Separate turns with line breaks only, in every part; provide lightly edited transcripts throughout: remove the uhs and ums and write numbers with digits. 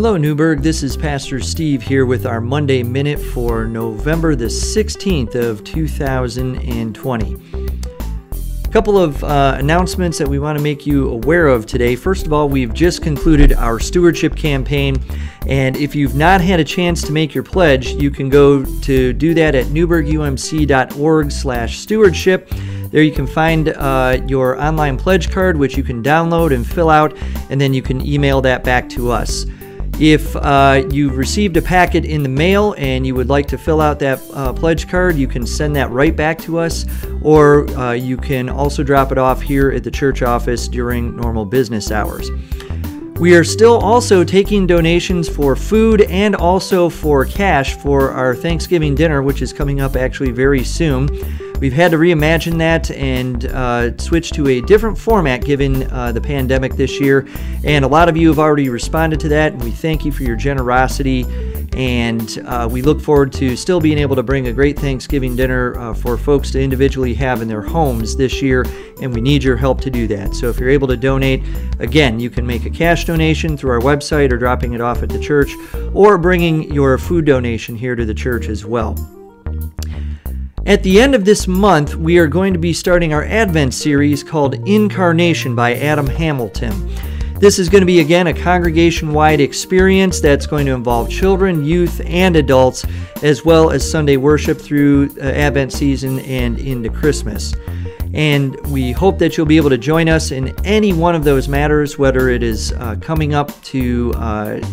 Hello Newburg, this is Pastor Steve here with our Monday Minute for November the 16th of 2020. A couple of announcements that we want to make you aware of today. First of all, we've just concluded our stewardship campaign, and if you've not had a chance to make your pledge, you can go to do that at newburgumc.org/stewardship. There you can find your online pledge card, which you can download and fill out, and then you can email that back to us. If you've received a packet in the mail and you would like to fill out that pledge card, you can send that right back to us, or you can also drop it off here at the church office during normal business hours. We are still also taking donations for food and also for cash for our Thanksgiving dinner, which is coming up actually very soon. We've had to reimagine that and switch to a different format given the pandemic this year. And a lot of you have already responded to that, and we thank you for your generosity. And we look forward to still being able to bring a great Thanksgiving dinner for folks to individually have in their homes this year, and we need your help to do that. So if you're able to donate, again, you can make a cash donation through our website or dropping it off at the church, or bringing your food donation here to the church as well. At the end of this month, we are going to be starting our Advent series called Incarnation by Adam Hamilton. This is going to be, again, a congregation-wide experience that's going to involve children, youth, and adults, as well as Sunday worship through Advent season and into Christmas. And we hope that you'll be able to join us in any one of those matters, whether it is coming up to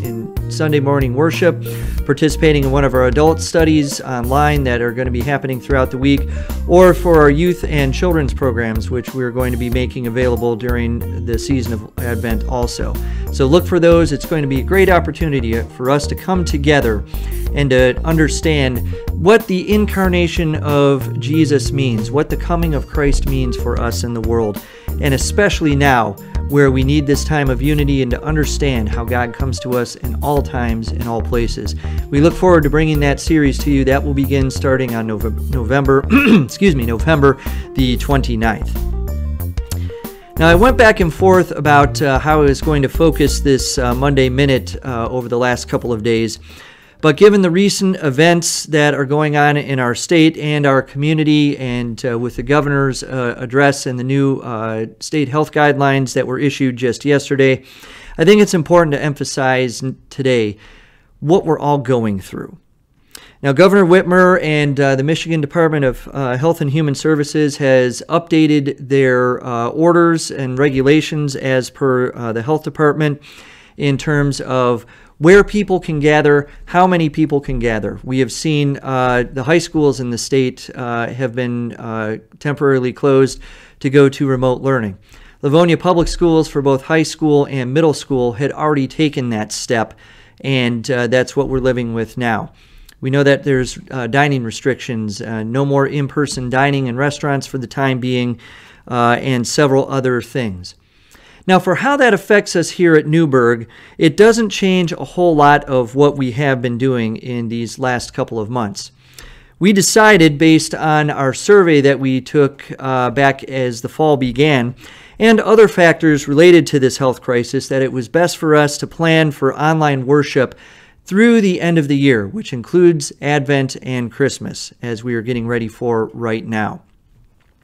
in Sunday morning worship, participating in one of our adult studies online that are going to be happening throughout the week, or for our youth and children's programs, which we're going to be making available during the season of Advent also. So look for those. It's going to be a great opportunity for us to come together and to understand what the incarnation of Jesus means, what the coming of Christ means for us in the world, and especially now where we need this time of unity and to understand how God comes to us in all times, in all places. We look forward to bringing that series to you. That will begin starting on November the 29th. Now, I went back and forth about how I was going to focus this Monday Minute over the last couple of days. But given the recent events that are going on in our state and our community, and with the governor's address and the new state health guidelines that were issued just yesterday, I think it's important to emphasize today what we're all going through. Now, Governor Whitmer and the Michigan Department of Health and Human Services has updated their orders and regulations as per the health department in terms of where people can gather, how many people can gather. We have seen the high schools in the state have been temporarily closed to go to remote learning. Livonia Public Schools for both high school and middle school had already taken that step, and that's what we're living with now. We know that there's dining restrictions, no more in-person dining in restaurants for the time being, and several other things. Now, for how that affects us here at Newburg, it doesn't change a whole lot of what we have been doing in these last couple of months. We decided, based on our survey that we took back as the fall began, and other factors related to this health crisis, that it was best for us to plan for online worship through the end of the year, which includes Advent and Christmas, as we are getting ready for right now.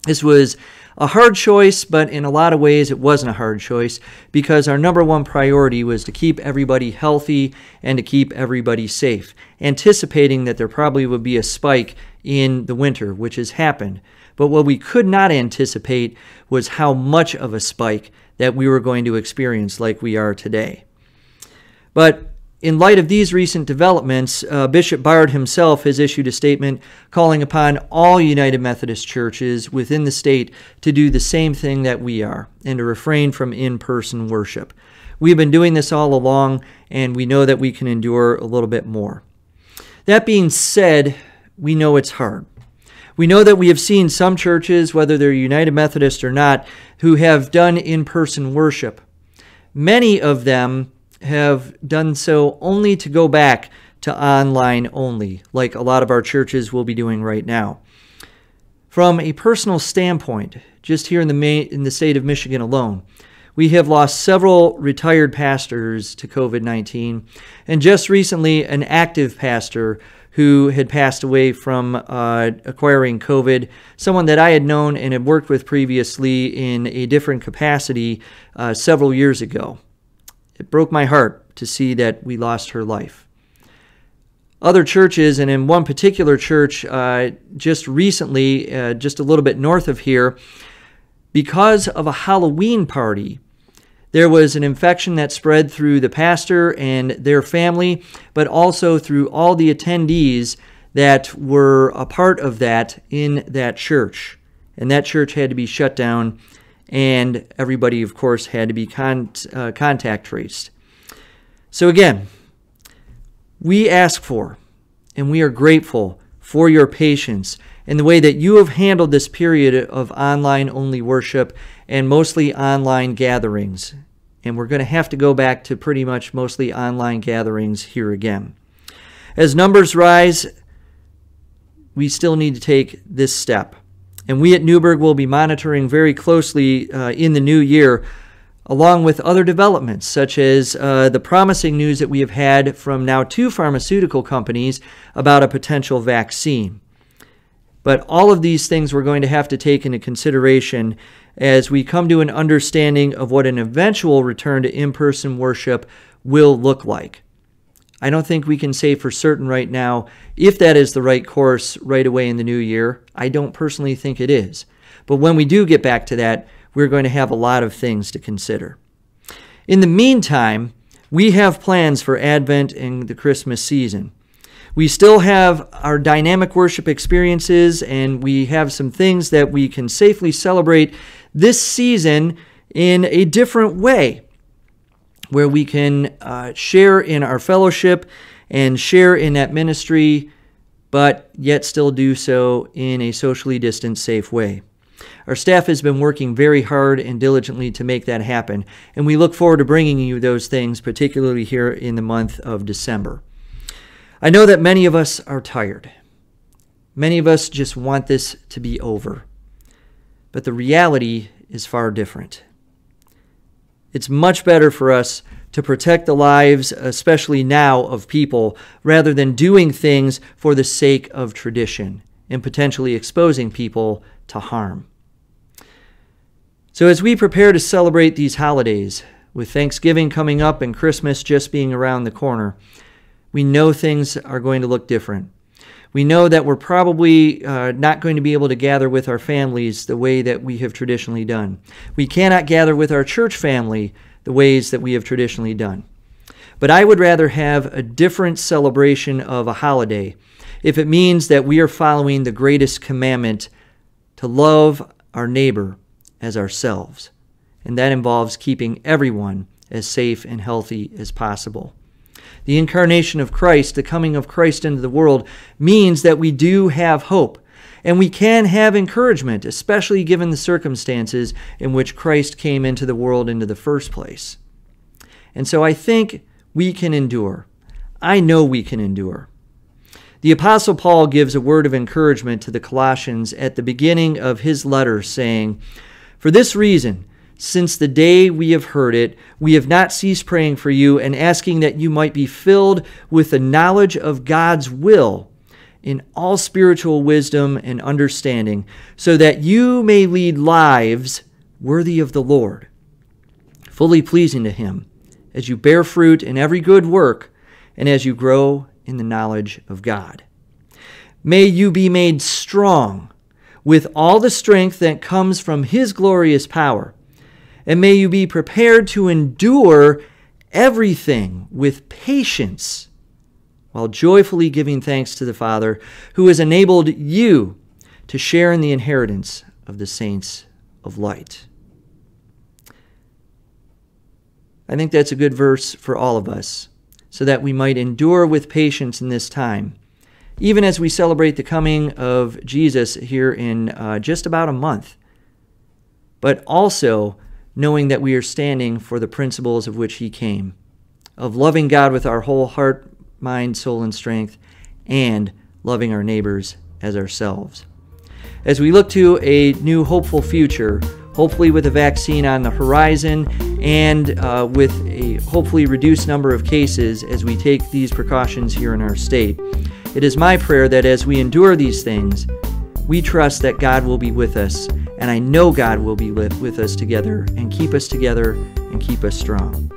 This was a hard choice, but in a lot of ways it wasn't a hard choice, because our number one priority was to keep everybody healthy and to keep everybody safe, anticipating that there probably would be a spike in the winter, which has happened. But what we could not anticipate was how much of a spike that we were going to experience like we are today. But in light of these recent developments, Bishop Bard himself has issued a statement calling upon all United Methodist churches within the state to do the same thing that we are, and to refrain from in-person worship. We've been doing this all along, and we know that we can endure a little bit more. That being said, we know it's hard. We know that we have seen some churches, whether they're United Methodist or not, who have done in-person worship. Many of them have done so only to go back to online only, like a lot of our churches will be doing right now. From a personal standpoint, just here in the state of Michigan alone, We have lost several retired pastors to COVID-19, and just recently an active pastor who had passed away from acquiring COVID, someone that I had known and had worked with previously in a different capacity several years ago. It broke my heart to see that we lost her life. Other churches, and in one particular church just recently, just a little bit north of here, because of a Halloween party, there was an infection that spread through the pastor and their family, but also through all the attendees that were a part of that in that church. And that church had to be shut down, and everybody, of course, had to be contact traced. So again, we ask for, and we are grateful for your patience and the way that you have handled this period of online-only worship and mostly online gatherings. And we're going to have to go back to pretty much mostly online gatherings here again. As numbers rise, we still need to take this step. And we at Newburg will be monitoring very closely in the new year, along with other developments, such as the promising news that we have had from now 2 pharmaceutical companies about a potential vaccine. But all of these things we're going to have to take into consideration as we come to an understanding of what an eventual return to in-person worship will look like. I don't think we can say for certain right now if that is the right course right away in the new year. I don't personally think it is. But when we do get back to that, we're going to have a lot of things to consider. In the meantime, we have plans for Advent and the Christmas season. We still have our dynamic worship experiences, and we have some things that we can safely celebrate this season in a different way, where we can share in our fellowship and share in that ministry, but yet still do so in a socially distant, safe way. Our staff has been working very hard and diligently to make that happen, and we look forward to bringing you those things, particularly here in the month of December. I know that many of us are tired. Many of us just want this to be over. But the reality is far different. It's much better for us to protect the lives, especially now, of people, rather than doing things for the sake of tradition and potentially exposing people to harm. So as we prepare to celebrate these holidays, with Thanksgiving coming up and Christmas just being around the corner, we know things are going to look different. We know that we're probably not going to be able to gather with our families the way that we have traditionally done. We cannot gather with our church family the ways that we have traditionally done. But I would rather have a different celebration of a holiday if it means that we are following the greatest commandment to love our neighbor as ourselves. And that involves keeping everyone as safe and healthy as possible. The incarnation of Christ, the coming of Christ into the world, means that we do have hope. And we can have encouragement, especially given the circumstances in which Christ came into the world into the first place. And so I think we can endure. I know we can endure. The Apostle Paul gives a word of encouragement to the Colossians at the beginning of his letter, saying, "For this reason, since the day we have heard it, we have not ceased praying for you and asking that you might be filled with the knowledge of God's will in all spiritual wisdom and understanding, so that you may lead lives worthy of the Lord, fully pleasing to Him, as you bear fruit in every good work and as you grow in the knowledge of God. May you be made strong with all the strength that comes from His glorious power, and may you be prepared to endure everything with patience, while joyfully giving thanks to the Father, who has enabled you to share in the inheritance of the saints of light." I think that's a good verse for all of us, so that we might endure with patience in this time, even as we celebrate the coming of Jesus here in just about a month, but also knowing that we are standing for the principles of which He came, of loving God with our whole heart, mind, soul, and strength, and loving our neighbors as ourselves. As we look to a new hopeful future, hopefully with a vaccine on the horizon and with a hopefully reduced number of cases as we take these precautions here in our state. It is my prayer that as we endure these things, we trust that God will be with us, and I know God will be with us together and keep us together and keep us strong.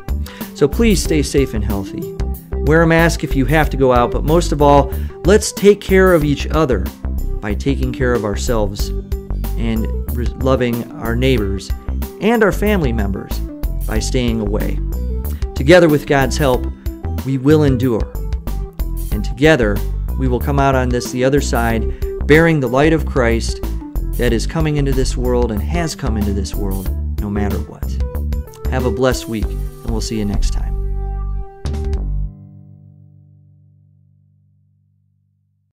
So please stay safe and healthy. Wear a mask if you have to go out, but most of all, let's take care of each other by taking care of ourselves and loving our neighbors and our family members by staying away. Together with God's help, we will endure. And together, we will come out on this the other side, bearing the light of Christ that is coming into this world and has come into this world no matter what. Have a blessed week, and we'll see you next time.